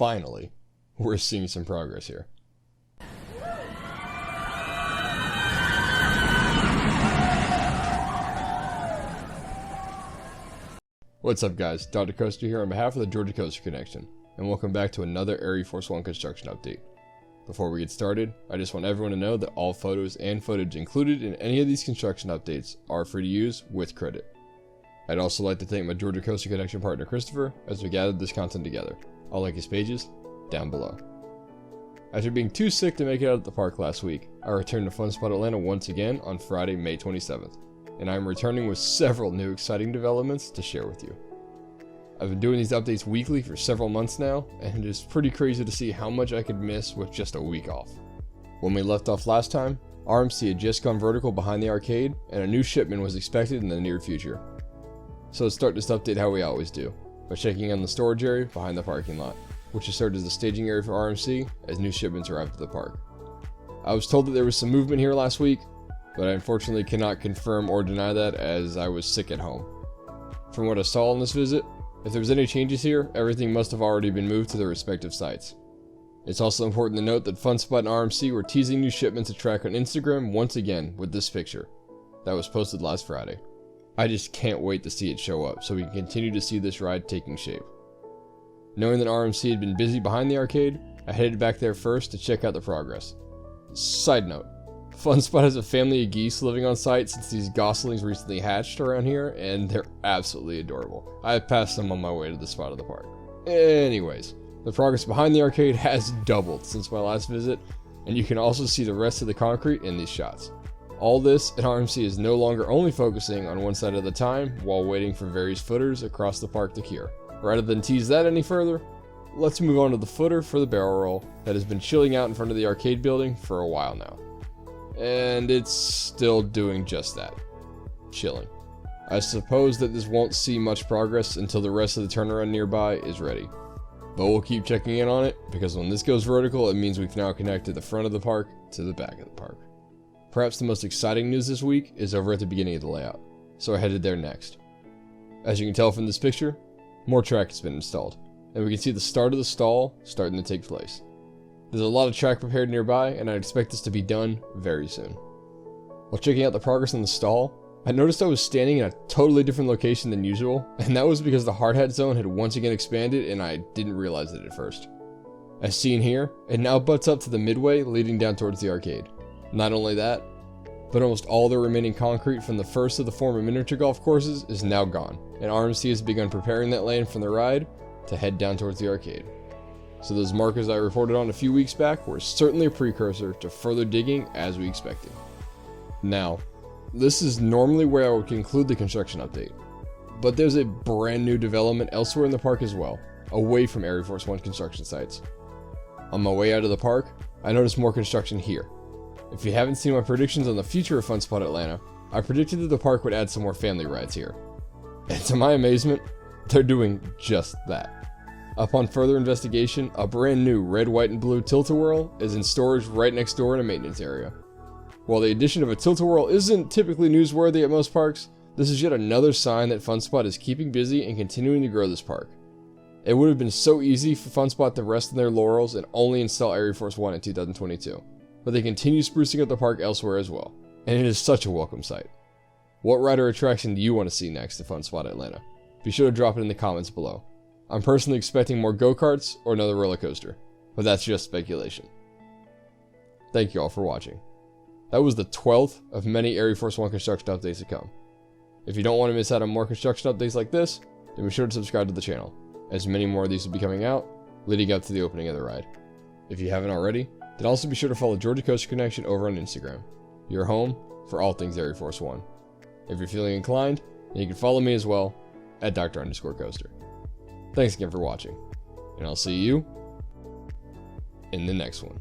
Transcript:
finally, we're seeing some progress here. What's up guys, Dr. Coaster here on behalf of the Georgia Coaster Connection, and welcome back to another ArieForce One construction update. Before we get started, I just want everyone to know that all photos and footage included in any of these construction updates are free to use with credit. I'd also like to thank my Georgia Coaster Connection partner Christopher as we gathered this content together. I'll link his pages down below. After being too sick to make it out at the park last week, I returned to Fun Spot Atlanta once again on Friday, May 27th. And I'm returning with several new exciting developments to share with you. I've been doing these updates weekly for several months now, and it is pretty crazy to see how much I could miss with just a week off. When we left off last time, RMC had just gone vertical behind the arcade, and a new shipment was expected in the near future. So let's start this update how we always do, by checking on the storage area behind the parking lot, which has served as the staging area for RMC as new shipments arrived at the park. I was told that there was some movement here last week, but I unfortunately cannot confirm or deny that as I was sick at home. From what I saw on this visit, if there was any changes here, everything must have already been moved to their respective sites. It's also important to note that Fun Spot and RMC were teasing new shipments to track on Instagram once again with this picture that was posted last Friday. I just can't wait to see it show up so we can continue to see this ride taking shape. Knowing that RMC had been busy behind the arcade, I headed back there first to check out the progress. Side note, Fun Spot has a family of geese living on site since these goslings recently hatched around here, and they're absolutely adorable. I passed them on my way to the spot of the park. Anyways, the progress behind the arcade has doubled since my last visit, and you can also see the rest of the concrete in these shots. All this, and RMC is no longer only focusing on one side at a time while waiting for various footers across the park to cure. Rather than tease that any further, let's move on to the footer for the barrel roll that has been chilling out in front of the arcade building for a while now. And it's still doing just that. Chilling. I suppose that this won't see much progress until the rest of the turnaround nearby is ready. But we'll keep checking in on it, because when this goes vertical, it means we've now connected the front of the park to the back of the park. Perhaps the most exciting news this week is over at the beginning of the layout, so I headed there next. As you can tell from this picture, more track has been installed, and we can see the start of the stall starting to take place. There's a lot of track prepared nearby, and I expect this to be done very soon. While checking out the progress on the stall, I noticed I was standing in a totally different location than usual, and that was because the hard hat zone had once again expanded and I didn't realize it at first. As seen here, it now butts up to the midway leading down towards the arcade. Not only that, but almost all the remaining concrete from the first of the former miniature golf courses is now gone, and RMC has begun preparing that land from the ride to head down towards the arcade. So those markers I reported on a few weeks back were certainly a precursor to further digging as we expected. Now, this is normally where I would conclude the construction update, but there's a brand new development elsewhere in the park as well, away from ArieForce One construction sites. On my way out of the park, I noticed more construction here. If you haven't seen my predictions on the future of Fun Spot Atlanta, I predicted that the park would add some more family rides here. And to my amazement, they're doing just that. Upon further investigation, a brand new red, white, and blue tilt-a-whirl is in storage right next door in a maintenance area. While the addition of a tilt-a-whirl isn't typically newsworthy at most parks, this is yet another sign that Fun Spot is keeping busy and continuing to grow this park. It would have been so easy for Fun Spot to rest on their laurels and only install ArieForce One in 2022, but they continue sprucing up the park elsewhere as well, and it is such a welcome sight. What rider attraction do you want to see next to Fun Spot Atlanta? Be sure to drop it in the comments below. I'm personally expecting more go-karts or another roller coaster, but that's just speculation. Thank you all for watching. That was the 12th of many ArieForce One construction updates to come. If you don't want to miss out on more construction updates like this, then be sure to subscribe to the channel, as many more of these will be coming out, leading up to the opening of the ride. If you haven't already, then also be sure to follow Georgia Coaster Connection over on Instagram, your home for all things ArieForce One. If you're feeling inclined, then you can follow me as well, at Dr_Coaster. Thanks again for watching, and I'll see you in the next one.